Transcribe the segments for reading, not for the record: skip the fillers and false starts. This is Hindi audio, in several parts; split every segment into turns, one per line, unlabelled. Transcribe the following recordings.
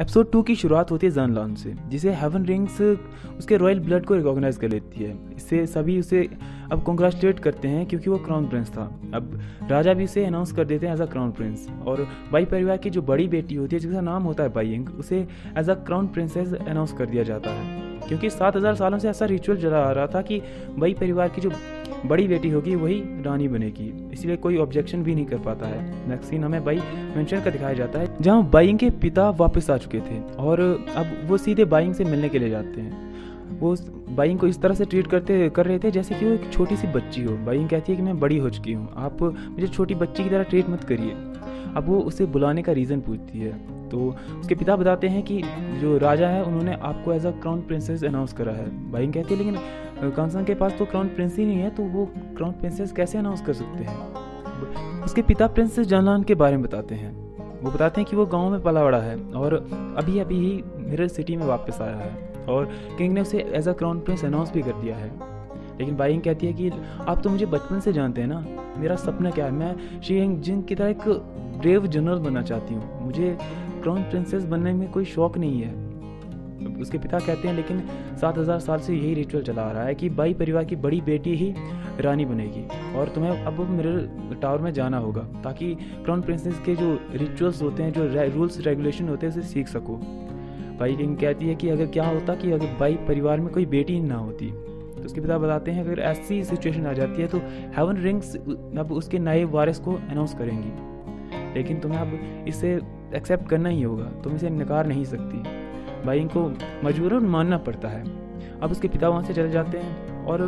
एपिसोड 2 की शुरुआत होती है ज़ानलान से, जिसे हेवन रिंग्स उसके रॉयल ब्लड को रिकॉग्नाइज कर लेती है। इससे सभी उसे अब कॉन्ग्रेचुलेट करते हैं क्योंकि वो क्राउन प्रिंस था। अब राजा भी उसे अनाउंस कर देते हैं एज अ क्राउन प्रिंस, और बाई परिवार की जो बड़ी बेटी होती है जिसका नाम होता है बाइंग, उसे as a crown princess announce कर दिया जाता है। क्योंकि 7000 सालों से ऐसा रिचुअल चला आ रहा था कि बाई परिवार की जो बड़ी बेटी होगी वही रानी बनेगी, इसलिए कोई ऑब्जेक्शन भी नहीं कर पाता है। नेक्स्ट सीन हमें बाई मेंशन का दिखाया जाता है, जहाँ बाइंग के पिता वापस आ चुके थे और अब वो सीधे बाइंग से मिलने के लिए जाते हैं। वो बाइंग को इस तरह से ट्रीट कर रहे थे जैसे कि वो एक छोटी सी बच्ची हो। बाइंग कहती है कि मैं बड़ी हो चुकी हूँ, आप मुझे छोटी बच्ची की तरह ट्रीट मत करिए। अब वो उसे बुलाने का रीज़न पूछती है, तो उसके पिता बताते हैं कि जो राजा है उन्होंने आपको as a crown princess announce करा है। बाइंग कहती है लेकिन कांगसांग के पास तो क्राउन प्रिंस ही नहीं है, तो वो क्राउन प्रिंसेस कैसे अनाउंस कर सकते हैं। उसके पिता प्रिंसेस ज़ानलान के बारे में बताते हैं। वो बताते हैं कि वो गांव में पला बड़ा है और अभी अभी ही मिरर सिटी में वापस आया है और किंग ने उसे as a crown prince announce भी कर दिया है। लेकिन बाइंग कहती है कि आप तो मुझे बचपन से जानते हैं ना, मेरा सपना क्या है, मैं शी जिन की तरह एक ब्रेव जनरल बनना चाहती हूँ, मुझे क्राउन प्रिंसेस बनने में कोई शौक नहीं है। उसके पिता कहते हैं लेकिन 7000 साल से यही रिचुअल चला आ रहा है कि बाई परिवार की बड़ी बेटी ही रानी बनेगी और तुम्हें अब मिरर टावर में जाना होगा ताकि क्राउन प्रिंसेस के जो रिचुअल्स होते हैं, जो रूल्स रेगुलेशन होते हैं, उसे सीख सको। बाई किंग कहती है कि अगर क्या होता कि अगर बाई परिवार में कोई बेटी ही ना होती, तो उसके पिता बताते हैं अगर ऐसी सिचुएशन आ जाती है तो हेवन रिंग्स अब उसके नए वारिस को अनाउंस करेंगी, लेकिन तुम्हें अब इसे एक्सेप्ट करना ही होगा, तुम इसे नकार नहीं सकती। बाइंग को मजबूरन मानना पड़ता है। अब उसके पिता वहाँ से चले जाते हैं और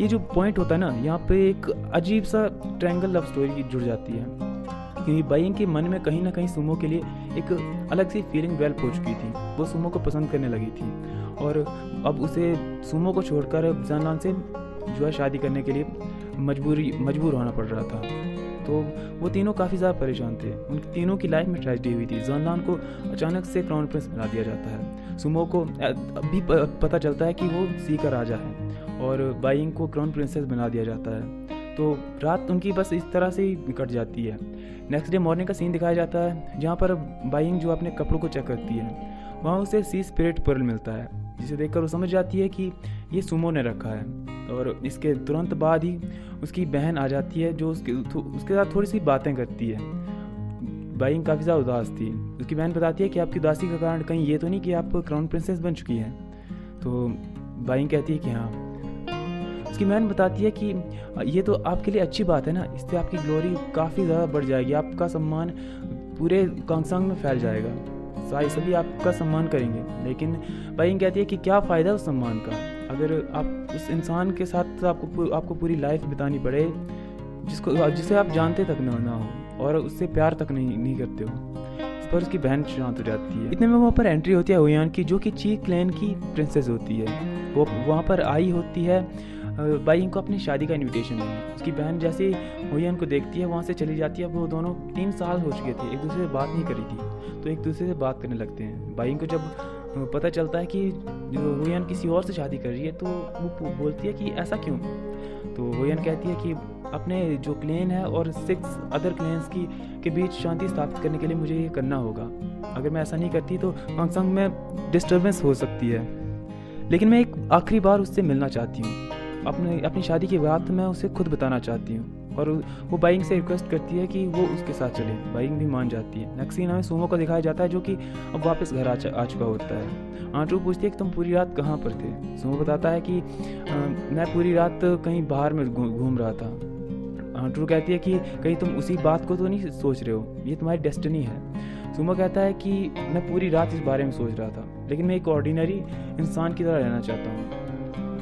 ये जो पॉइंट होता है ना, यहाँ पे एक अजीब सा ट्रायंगल लव स्टोरी जुड़ जाती है, क्योंकि बाइंग के मन में कहीं ना कहीं सुमो के लिए एक अलग सी फीलिंग डेवलप हो चुकी थी। वो सुमो को पसंद करने लगी थी और अब उसे सुमो को छोड़कर ज़ानलान से जो है शादी करने के लिए मजबूर होना पड़ रहा था। तो वो तीनों काफ़ी ज़्यादा परेशान थे। उन तीनों की लाइफ में ट्रेजेडी हुई थी। ज़ानलान को अचानक से क्राउन प्रिंस बना दिया जाता है। सुमो को अभी पता चलता है कि वो सी का राजा है और बाइंग को क्राउन प्रिंसेस बना दिया जाता है। तो रात उनकी बस इस तरह से ही कट जाती है। नेक्स्ट डे मॉर्निंग का सीन दिखाया जाता है, जहाँ पर बाइंग जो अपने कपड़ों को चेक करती है, वहाँ उसे सी स्पिरिट पर्ल मिलता है, जिसे देखकर वो समझ जाती है कि ये सुमो ने रखा है। और इसके तुरंत बाद ही उसकी बहन आ जाती है जो उसके साथ थोड़ी सी बातें करती है। बाइंग काफ़ी ज़्यादा उदास थी। उसकी बहन बताती है कि आपकी उदासी का कारण कहीं ये तो नहीं कि आप क्राउन प्रिंसेस बन चुकी हैं। तो बाइंग कहती है कि हाँ। उसकी बहन बताती है कि ये तो आपके लिए अच्छी बात है ना, इससे आपकी ग्लोरी काफ़ी ज़्यादा बढ़ जाएगी, आपका सम्मान पूरे कांगसांग में फैल जाएगा, सभी आपका सम्मान करेंगे। लेकिन बाइंग कहती है कि क्या फ़ायदा उस सम्मान का अगर आप उस इंसान के साथ आपको पूरी लाइफ बितानी पड़े जिसे आप जानते तक ना हो और उससे प्यार तक नहीं करते हो। इस पर उसकी बहन शांत हो जाती है। इतने में वहाँ पर एंट्री होती है हुयान की, जो कि ची क्लैन की प्रिंसेस होती है। वो वहाँ पर आई होती है बाइंग को अपनी शादी का इनविटेशन देने। उसकी बहन जैसे हुयान को देखती है वहाँ से चली जाती है। वो दोनों 3 साल हो चुके थे, एक दूसरे से बात नहीं करी थी, तो एक दूसरे से बात करने लगते हैं। बाइंग को जब पता चलता है कि हुयान किसी और से शादी कर रही है तो वो बोलती है कि ऐसा क्यों। तो हुयान कहती है कि अपने जो क्लैन है और 6 अदर क्लैन्स के बीच शांति स्थापित करने के लिए मुझे ये करना होगा। अगर मैं ऐसा नहीं करती तो कांगसांग में डिस्टर्बेंस हो सकती है। लेकिन मैं एक आखिरी बार उससे मिलना चाहती हूँ, अपनी शादी की बात मैं उसे खुद बताना चाहती हूँ। और वो बाइंग से रिक्वेस्ट करती है कि वो उसके साथ चले। बाइंग भी मान जाती है। नेक्स्ट सीन हमें सुमो को दिखाया जाता है, जो कि अब वापस घर आ चुका होता है। आंट्रू पूछती है कि तुम पूरी रात कहाँ पर थे। सुमो बताता है कि मैं पूरी रात कहीं बाहर में घूम रहा था। आंट्रू कहती है कि कहीं तुम उसी बात को तो नहीं सोच रहे हो, ये तुम्हारी डेस्टिनी है। सुमो कहता है कि मैं पूरी रात इस बारे में सोच रहा था, लेकिन मैं एक ऑर्डिनरी इंसान की तरह रहना चाहता हूँ।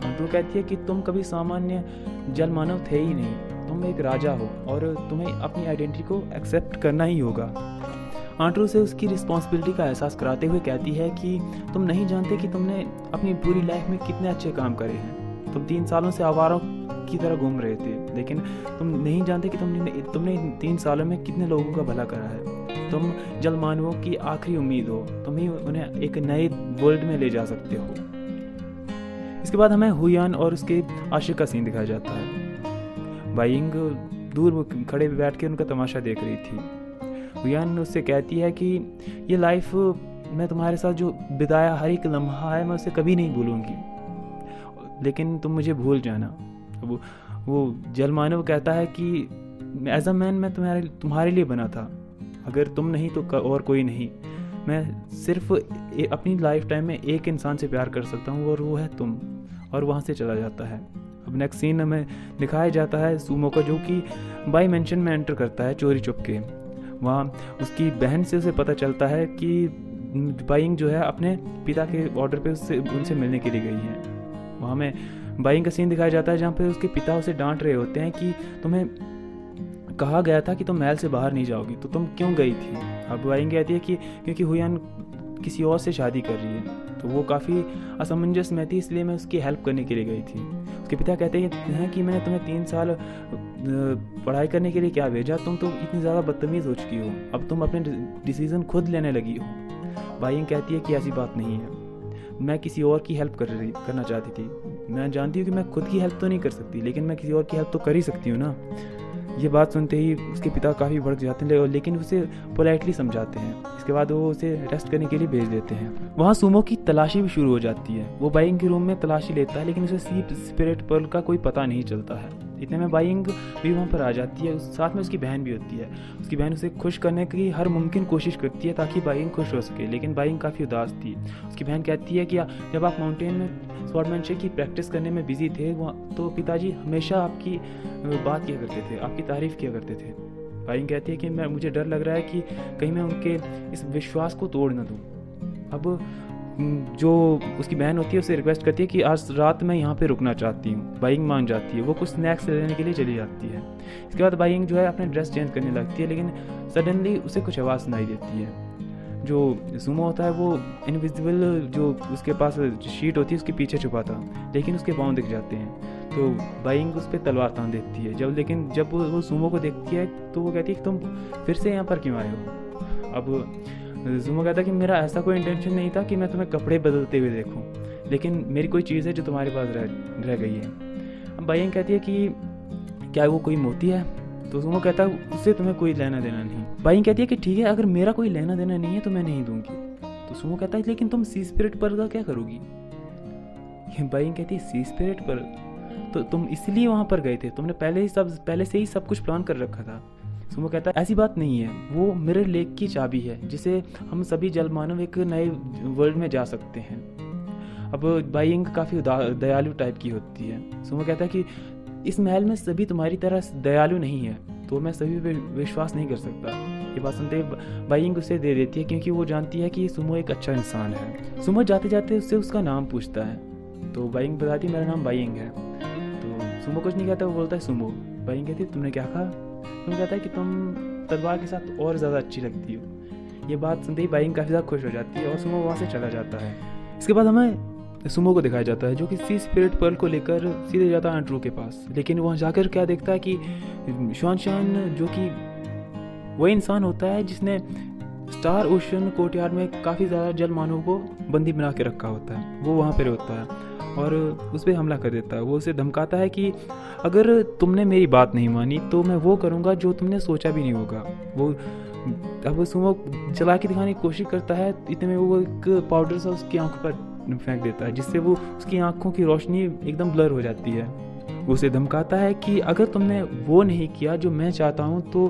आंट्रू कहती है कि तुम कभी सामान्य जल मानव थे ही नहीं, तुम एक राजा हो और तुम्हें अपनी आइडेंटिटी को एक्सेप्ट करना ही होगा। आंट्रू से उसकी रिस्पॉन्सिबिलिटी का एहसास कराते हुए कहती है कि तुम नहीं जानते कि तुमने अपनी पूरी लाइफ में कितने अच्छे काम करे हैं। तुम 3 सालों से आवारों की तरह घूम रहे थे, लेकिन तुम नहीं जानते कि तुमने 3 सालों में कितने लोगों का भला करा है। तुम जल मानवों की आखिरी उम्मीद हो, तुम ही उन्हें एक नए वर्ल्ड में ले जा सकते हो। इसके बाद हमें हुयान और उसके आशिक का सीन दिखाया जाता है। बाइंग दूर खड़े बैठ के उनका तमाशा देख रही थी। हुयान उससे कहती है कि ये लाइफ मैं तुम्हारे साथ जो बिताया हर एक लम्हा है मैं उसे कभी नहीं भूलूंगी, लेकिन तुम मुझे भूल जाना। वो जलमानव कहता है कि एज अ मैन मैं तुम्हारे लिए बना था, अगर तुम नहीं तो और कोई नहीं। मैं सिर्फ अपनी लाइफ टाइम में एक इंसान से प्यार कर सकता हूँ और वो है तुम। और वहाँ से चला जाता है। अब नेक्स्ट सीन हमें दिखाया जाता है सूमो का, जो कि बाई मेंशन में एंटर करता है चोरी चुपके। वहाँ उसकी बहन से उसे पता चलता है कि बाइंग जो है अपने पिता के ऑर्डर पे उनसे मिलने के लिए गई है। वहाँ में बाइंग का सीन दिखाया जाता है जहाँ पे उसके पिता उसे डांट रहे होते हैं कि तुम्हें कहा गया था कि तुम महल से बाहर नहीं जाओगी, तो तुम क्यों गई थी। अब बाइंग कहती है कि क्योंकि हुयान किसी और से शादी कर रही है। तो वो काफ़ी असमंजस में थी, इसलिए मैं उसकी हेल्प करने के लिए गई थी। उसके पिता कहते हैं कि मैंने तुम्हें 3 साल पढ़ाई करने के लिए क्या भेजा, तुम तो इतनी ज़्यादा बदतमीज़ हो चुकी हो, अब तुम अपने डिसीज़न खुद लेने लगी हो। बाइंग कहती है कि ऐसी बात नहीं है, मैं किसी और की हेल्प करना चाहती थी। मैं जानती हूँ कि मैं खुद की हेल्प तो नहीं कर सकती, लेकिन मैं किसी और की हेल्प तो कर ही सकती हूँ ना। ये बात सुनते ही उसके पिता काफ़ी भड़क जाते हैं, लेकिन उसे पोलाइटली समझाते हैं। इसके बाद वो उसे रेस्ट करने के लिए भेज देते हैं। वहाँ सूमो की तलाशी भी शुरू हो जाती है। वो बाइंग के रूम में तलाशी लेता है, लेकिन उसे सी स्पिरिट पर्ल का कोई पता नहीं चलता है। इतने में बाइंग भी वहाँ पर आ जाती है, साथ में उसकी बहन भी होती है। उसकी बहन उसे खुश करने की हर मुमकिन कोशिश करती है ताकि बाइंग खुश हो सके, लेकिन बाइंग काफ़ी उदास थी। उसकी बहन कहती है कि जब आप माउंटेन में स्वॉर्डमैनशिप की प्रैक्टिस करने में बिजी थे तो पिताजी हमेशा आपकी बात किया करते थे, आपकी तारीफ़ किया करते थे। बाइंग कहती है कि मुझे डर लग रहा है कि कहीं मैं उनके इस विश्वास को तोड़ न दूँ। अब जो उसकी बहन होती है उसे रिक्वेस्ट करती है कि आज रात मैं यहाँ पे रुकना चाहती हूँ। बाइंग मान जाती है, वो कुछ स्नैक्स लेने के लिए चली जाती है। इसके बाद बाइंग जो है अपने ड्रेस चेंज करने लगती है, लेकिन सडनली उसे कुछ आवाज़ सुनाई देती है। जो सूमो होता है वो इनविजिबल जो उसके पास शीट होती है उसके पीछे छुपा था, लेकिन उसके पाँव दिख जाते हैं। तो बाइंग उस पर तलवार तान देती है। जब वो सूमो को देखती है तो वो कहती है कि तुम फिर से यहाँ पर क्यों आए हो। अब सूमो कहता है कि मेरा ऐसा कोई इंटेंशन नहीं था कि मैं तुम्हें कपड़े बदलते हुए देखूं, लेकिन मेरी कोई चीज़ है जो तुम्हारे पास रह गई है। अब बाइंग कहती है कि क्या वो कोई मोती है। तो सूमो कहता है उससे तुम्हें कोई लेना देना नहीं। बाइंग कहती है कि ठीक है, अगर मेरा कोई लेना देना नहीं है तो मैं नहीं दूंगी। तो सूमो कहता है लेकिन तुम सी स्पिरिट पर्ल का क्या करोगी। बाइंग कहती है सी स्पिरिट पर्ल तो तुम इसलिए वहाँ पर गए थे, तुमने पहले से ही सब कुछ प्लान कर रखा था। सूमो कहता है ऐसी बात नहीं है, वो मिरर लेक की चाबी है जिसे हम सभी जलमानव एक नए वर्ल्ड में जा सकते हैं। अब बाइंग काफ़ी दयालु टाइप की होती है। सूमो कहता है कि इस महल में सभी तुम्हारी तरह दयालु नहीं है, तो मैं सभी पे विश्वास नहीं कर सकता। ये बात सुनते बाइंग उसे दे देती है क्योंकि वो जानती है कि सूमो एक अच्छा इंसान है। सूमो जाते जाते उससे उसका नाम पूछता है, तो बाइंग बताती मेरा नाम बाइंग है। तो सूमो कुछ नहीं कहता, वो बोलता है सूमो। बाइंग कहती तुमने क्या कहा। सूमो कहता है कि तुम तलवार के साथ और ज़्यादा अच्छी लगती हो। ये बात सुनते ही बाइंग काफ़ी ज़्यादा खुश हो जाती है और सूमो वहाँ से चला जाता है। इसके बाद हमें सूमो को दिखाया जाता है जो कि सी स्पिरिट पर्ल को लेकर सीधे जाता है एंड्रू के पास, लेकिन वहाँ जाकर क्या देखता है कि शुआनशान जो कि वही इंसान होता है जिसने स्टार ओशन कोर्टयार्ड में काफ़ी ज़्यादा जल मानव को बंदी बना के रखा होता है, वो वहाँ पर होता है और उस पर हमला कर देता है। वो उसे धमकाता है कि अगर तुमने मेरी बात नहीं मानी तो मैं वो करूँगा जो तुमने सोचा भी नहीं होगा। वो अब सूमो चला के दिखाने की कोशिश करता है, इतने में वो एक पाउडर सा उसकी आंखों पर फेंक देता है जिससे वो उसकी आंखों की रोशनी एकदम ब्लर हो जाती है। वो उसे धमकाता है कि अगर तुमने वो नहीं किया जो मैं चाहता हूँ तो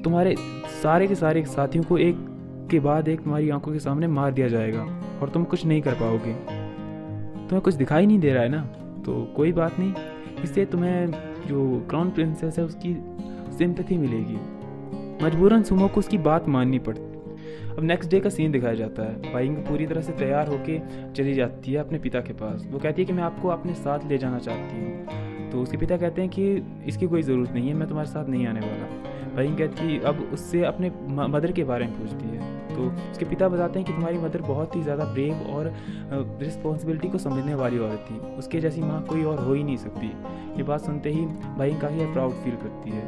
तुम्हारे सारे के सारे साथियों को एक के बाद एक तुम्हारी आंखों के सामने मार दिया जाएगा और तुम कुछ नहीं कर पाओगे। तुम्हें कुछ दिखाई नहीं दे रहा है ना, तो कोई बात नहीं, इससे तुम्हें जो क्राउन प्रिंसेस है उसकी सिंपैथी मिलेगी। मजबूरन सूमो को उसकी बात माननी पड़ती। अब नेक्स्ट डे का सीन दिखाया जाता है। बाइंग पूरी तरह से तैयार होके चली जाती है अपने पिता के पास। वो कहती है कि मैं आपको अपने साथ ले जाना चाहती हूँ। तो उसके पिता कहते हैं कि इसकी कोई ज़रूरत नहीं है, मैं तुम्हारे साथ नहीं आने वाला। बाइंग कहती अब उससे अपने मदर के बारे में पूछती है। तो उसके पिता बताते हैं कि तुम्हारी मदर बहुत ही ज़्यादा ब्रेव और रिस्पॉन्सिबिलिटी को समझने वाली औरत थी, उसके जैसी माँ कोई और हो ही नहीं सकती। ये बात सुनते ही बाइंग काफ़ी प्राउड फील करती है।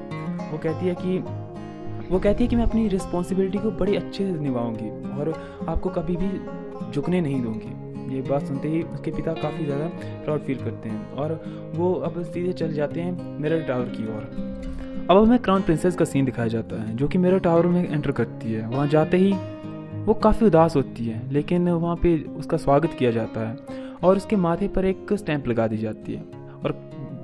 वो कहती है कि मैं अपनी रिस्पॉन्सिबिलिटी को बड़ी अच्छे से निभाऊंगी और आपको कभी भी झुकने नहीं दूंगी। ये बात सुनते ही उसके पिता काफ़ी ज़्यादा प्राउड फील करते हैं और वो अब सीधे चल जाते हैं मिरर टावर की ओर। अब हमें क्राउन प्रिंसेस का सीन दिखाया जाता है जो कि मिरर टावर में एंटर करती है। वहाँ जाते ही वो काफ़ी उदास होती है, लेकिन वहाँ पे उसका स्वागत किया जाता है और उसके माथे पर एक स्टैंप लगा दी जाती है और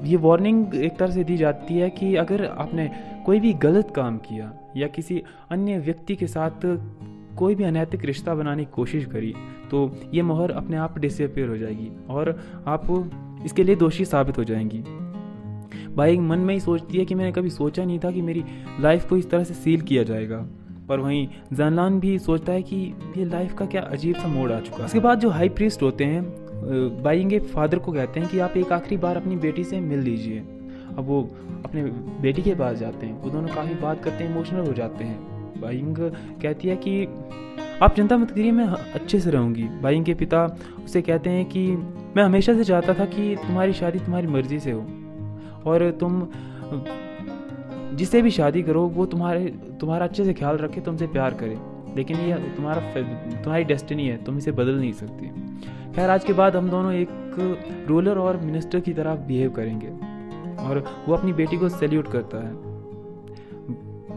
ये वार्निंग एक तरह से दी जाती है कि अगर आपने कोई भी गलत काम किया या किसी अन्य व्यक्ति के साथ कोई भी अनैतिक रिश्ता बनाने की कोशिश करी तो ये मोहर अपने आप डिसअपीयर हो जाएगी और आप इसके लिए दोषी साबित हो जाएंगी। बाइंग मन में ही सोचती है कि मैंने कभी सोचा नहीं था कि मेरी लाइफ को इस तरह से सील किया जाएगा, पर वहीं जानलान भी सोचता है कि ये लाइफ का क्या अजीब सा मोड़ आ चुका है। उसके बाद जो हाई प्रीस्ट होते हैं बाइंग के फादर को कहते हैं कि आप एक आखिरी बार अपनी बेटी से मिल लीजिए। अब वो अपने बेटी के पास जाते हैं, वो दोनों काफ़ी बात करते हैं, इमोशनल हो जाते हैं। बाइंग कहती है कि आप चिंता मत करिए, मैं अच्छे से रहूँगी। बाइंग के पिता उसे कहते हैं कि मैं हमेशा से चाहता था कि तुम्हारी शादी तुम्हारी मर्ज़ी से हो और तुम जिससे भी शादी करो वो तुम्हारा अच्छे से ख्याल रखे, तुमसे प्यार करे, लेकिन ये तुम्हारी डेस्टिनी है, तुम इसे बदल नहीं सकती। खैर आज के बाद हम दोनों एक रूलर और मिनिस्टर की तरह बिहेव करेंगे और वो अपनी बेटी को सैल्यूट करता है।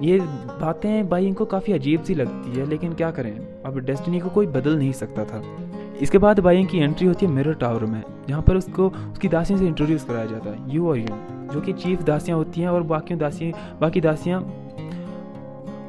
ये बातें बाइंग को काफ़ी अजीब सी लगती है, लेकिन क्या करें, अब डेस्टिनी को कोई बदल नहीं सकता था। इसके बाद बाइंग की एंट्री होती है मिरर टावर में, जहाँ पर उसको उसकी दासियों से इंट्रोड्यूस कराया जाता है, यू और यून, जो कि चीफ दासियाँ होती हैं और बाकी दासियाँ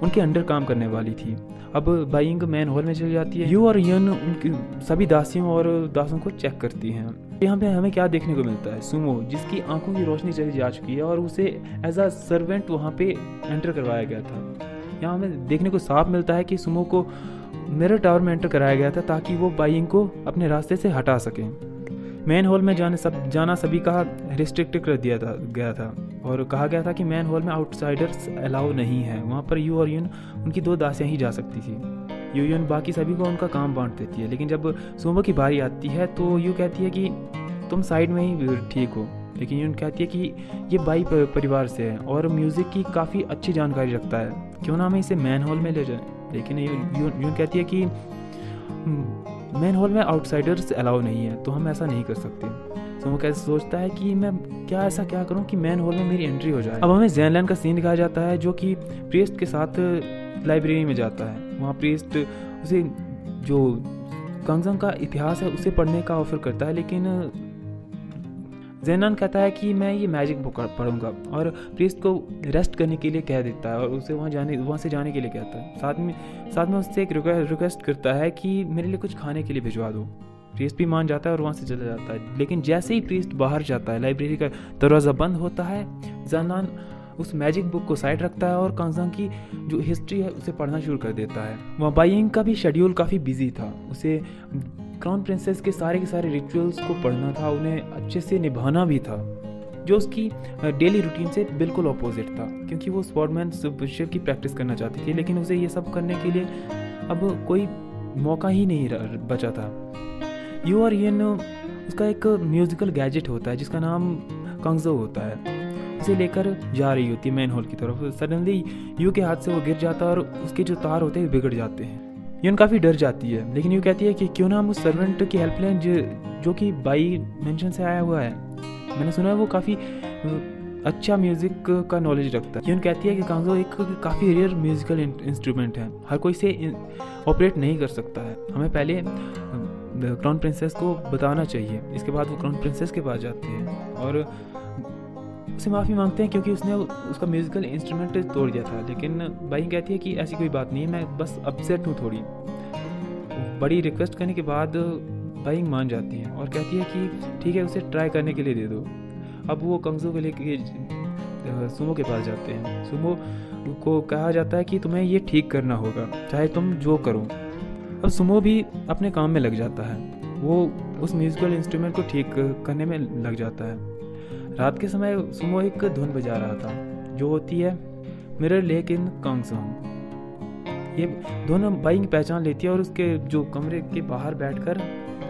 उनके अंडर काम करने वाली थी। अब बाइंग मैन हॉल में चली जाती है, यू और यून उनकी सभी दासियों और दासों को चेक करती हैं। यहाँ पे हमें क्या देखने को मिलता है, सुमो जिसकी आंखों की रोशनी चली जा चुकी है और उसे एज अ सर्वेंट वहाँ पे एंटर करवाया गया था। यहाँ हमें देखने को साफ मिलता है कि सुमो को मिरर टावर में एंटर कराया गया था ताकि वो बाइंग को अपने रास्ते से हटा सकें। मैन हॉल में जाना सभी का रिस्ट्रिक्ट कर दिया गया था और कहा गया था कि मैन हॉल में आउटसाइडर्स अलाउ नहीं है। वहाँ पर यू और यून उनकी 2 दासियाँ ही जा सकती थी। यून बाकी सभी को उनका काम बांट देती है, लेकिन जब सुमो की बारी आती है तो यू कहती है कि तुम साइड में ही ठीक हो, लेकिन यून कहती है कि ये बाई परिवार से है और म्यूज़िक की काफ़ी अच्छी जानकारी रखता है, क्यों ना हमें इसे मैन हॉल में ले जाए। लेकिन यून कहती है कि मैन हॉल में आउटसाइडर्स अलाउ नहीं है, तो हम ऐसा नहीं कर सकते। सुमो कैसे सोचता है कि मैं ऐसा क्या करूं कि मैन हॉल में मेरी एंट्री हो जाए। अब हमें ज़ेनलैंड का सीन दिखाया जाता है, जो कि प्रीस्ट के साथ लाइब्रेरी में जाता है। वहाँ प्रीस्ट उसे जो कांगजंग का इतिहास है उसे पढ़ने का ऑफर करता है, लेकिन ज़ेनलैंड कहता है कि मैं ये मैजिक बुक पढ़ूंगा और प्रीस्ट को रेस्ट करने के लिए कह देता है और उसे वहाँ से जाने के लिए कहता है। साथ में उससे एक रिक्वेस्ट करता है कि मेरे लिए कुछ खाने के लिए भिजवा दो। प्रीस्ट भी मान जाता है और वहाँ से चला जाता है, लेकिन जैसे ही प्रीस्ट बाहर जाता है लाइब्रेरी का दरवाज़ा बंद होता है। ज़ेनलैंड उस मैजिक बुक को साइड रखता है और कांगजंग की जो हिस्ट्री है उसे पढ़ना शुरू कर देता है। वहाँ बाइंग का भी शेड्यूल काफ़ी बिजी था, उसे क्राउन प्रिंसेस के सारे रिचुअल्स को पढ़ना था, उन्हें अच्छे से निभाना भी था, जो उसकी डेली रूटीन से बिल्कुल अपोजिट था, क्योंकि वो स्वॉर्डमैनशिप की प्रैक्टिस करना चाहती थी, लेकिन उसे ये सब करने के लिए अब कोई मौका ही नहीं बचा था। यू और यून उसका एक म्यूजिकल गैजेट होता है जिसका नाम कांगजो होता है, उसे लेकर जा रही होती है मैन हॉल की तरफ। सडनली यू के हाथ से वो गिर जाता है और उसके जो तार होते हैं बिगड़ जाते हैं। यून काफ़ी डर जाती है, लेकिन यू कहती है कि क्यों ना हम उस सर्वेंट की हेल्प लें जो कि बाई मेंशन से आया हुआ है। मैंने सुना है वो काफ़ी अच्छा म्यूज़िक का नॉलेज रखता है। यून कहती है कि कांगजो एक काफ़ी रेयर म्यूज़िकल इंस्ट्रूमेंट है, हर कोई इसे ऑपरेट नहीं कर सकता है, हमें पहले क्राउन प्रिंसेस को बताना चाहिए। इसके बाद वो क्राउन प्रिंसेस के पास जाते हैं और उससे माफ़ी मांगते हैं क्योंकि उसने उसका म्यूज़िकल इंस्ट्रूमेंट तोड़ दिया था, लेकिन बाइंग कहती है कि ऐसी कोई बात नहीं है, मैं बस अपसेट हूँ थोड़ी। बड़ी रिक्वेस्ट करने के बाद बाइंग मान जाती है और कहती है कि ठीक है, उसे ट्राई करने के लिए दे दो। अब वो कांगजो को लेके सुमो के पास जाते हैं। सुमो को कहा जाता है कि तुम्हें ये ठीक करना होगा, चाहे तुम जो करो। अब सुमो भी अपने काम में लग जाता है, वो उस म्यूज़िकल इंस्ट्रूमेंट को ठीक करने में लग जाता है। रात के समय सुमो एक धुन बजा रहा था जो होती है मिरर लेक इन कांगजंग। ये धुन बाइंग पहचान लेती है और उसके जो कमरे के बाहर बैठकर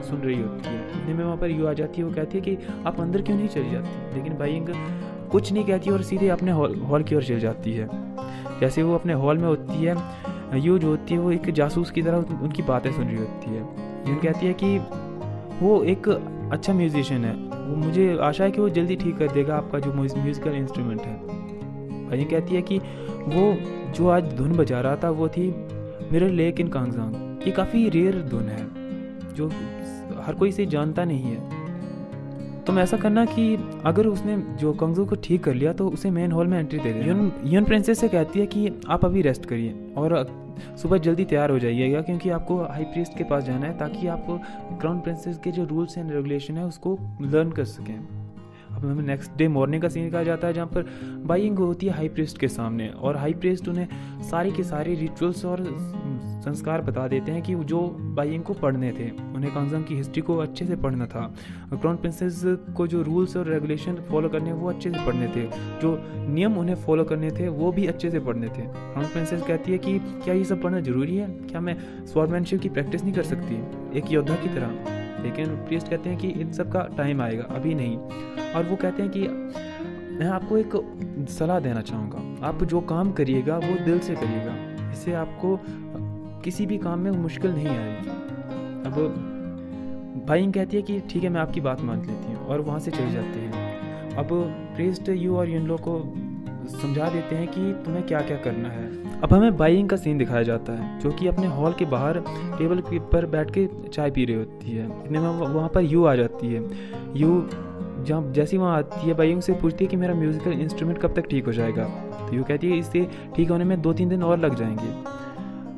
सुन रही होती है। इतने में वहाँ पर यू आ जाती है, वो कहती है कि आप अंदर क्यों नहीं चली जाती, लेकिन बाइंग कुछ नहीं कहती और सीधे अपने हॉल की ओर चली जाती है। जैसे वो अपने हॉल में होती है, यू जो होती है वो एक जासूस की तरह उनकी बातें सुन रही होती है। यून कहती है कि वो एक अच्छा म्यूजिशियन है, वो मुझे आशा है कि वो जल्दी ठीक कर देगा आपका जो म्यूजिकल इंस्ट्रूमेंट है। बाइंग कहती है कि वो जो आज धुन बजा रहा था वो थी मिरर लेक इन कांगजंग। ये काफ़ी रेयर धुन है जो हर कोई इसे जानता नहीं है। तुम ऐसा करना कि अगर उसने जो कंगजू को ठीक कर लिया तो उसे मेन हॉल में एंट्री दे देना। यून प्रिंसेस से कहती है कि आप अभी रेस्ट करिए और सुबह जल्दी तैयार हो जाइएगा क्योंकि आपको हाई प्रीस्ट के पास जाना है ताकि आप क्राउन प्रिंसेस के जो रूल्स एंड रेगुलेशन है उसको लर्न कर सकें। अब हमें नेक्स्ट डे मॉर्निंग का सीन कहा जाता है जहाँ पर बाइंग होती है हाई प्रीस्ट के सामने और हाई प्रीस्ट उन्हें सारे के सारे रिचुअल्स और संस्कार बता देते हैं कि जो बाइंग को पढ़ने थे। उन्हें कंगजम की हिस्ट्री को अच्छे से पढ़ना था और क्राउन प्रिंसेस को जो रूल्स और रेगुलेशन फॉलो करने वो अच्छे से पढ़ने थे, जो नियम उन्हें फॉलो करने थे वो भी अच्छे से पढ़ने थे। क्राउन प्रिंसेस कहती है कि क्या ये सब पढ़ना ज़रूरी है, क्या मैं स्वॉर्डमैनशिप की प्रैक्टिस नहीं कर सकती एक योद्धा की तरह। लेकिन प्रीस्ट कहते हैं कि इन सब का टाइम आएगा, अभी नहीं। और वो कहते हैं कि मैं आपको एक सलाह देना चाहूँगा, आप जो काम करिएगा वो दिल से करिएगा, इससे आपको किसी भी काम में मुश्किल नहीं आएगी। अब बाइंग कहती है कि ठीक है मैं आपकी बात मान लेती हूँ और वहाँ से चली जाती है। अब प्रीस्ट यू और इन लोग को समझा देते हैं कि तुम्हें क्या क्या करना है। अब हमें बाइंग का सीन दिखाया जाता है जो कि अपने हॉल के बाहर टेबल पर बैठ के चाय पी रही होती है। इतने में वहाँ पर यू आ जाती है। यू जहाँ जैसी वहाँ आती है बाइंग से पूछती है कि मेरा म्यूज़िकल इंस्ट्रूमेंट कब तक ठीक हो जाएगा। तो यू कहती है इससे ठीक होने में 2-3 दिन और लग जाएंगे।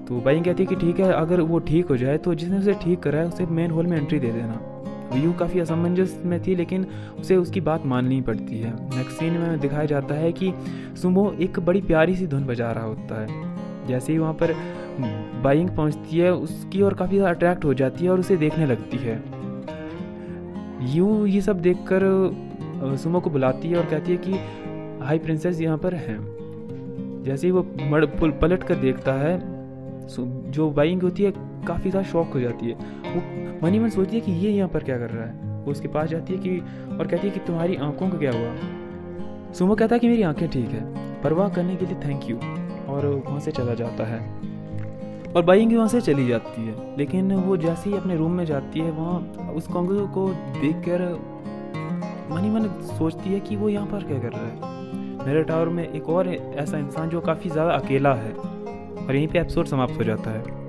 तो बाइंग कहती है कि ठीक है अगर वो ठीक हो जाए तो जिसने उसे ठीक करा है उसे मेन हॉल में एंट्री दे देना। यू काफ़ी असमंजस में थी लेकिन उसे उसकी बात माननी पड़ती है। नेक्स्ट सीन में दिखाया जाता है कि सुमो एक बड़ी प्यारी सी धुन बजा रहा होता है। जैसे ही वहाँ पर बाइंग पहुँचती है उसकी और काफ़ी ज़्यादा अट्रैक्ट हो जाती है और उसे देखने लगती है। यू ये सब देखकर सुमो को बुलाती है और कहती है कि हाई प्रिंसेस यहाँ पर हैं। जैसे ही वो पलट कर देखता है जो बाइंग होती है काफ़ी ज़्यादा शॉक हो जाती है। वो मन ही मन सोचती है कि ये यहाँ पर क्या कर रहा है। वो उसके पास जाती है कि और कहती है कि तुम्हारी आंखों का क्या हुआ। सुमो कहता है कि मेरी आंखें ठीक है, परवाह करने के लिए थैंक यू, और वहाँ से चला जाता है। और बाइंग वहाँ से चली जाती है। लेकिन वो जैसे ही अपने रूम में जाती है वहाँ उस कंगू को देखकर मन ही मन सोचती है कि वो यहाँ पर क्या कर रहा है। मेरे टावर में एक और ऐसा इंसान जो काफ़ी ज़्यादा अकेला है। और यहीं पे एपिसोड समाप्त हो जाता है।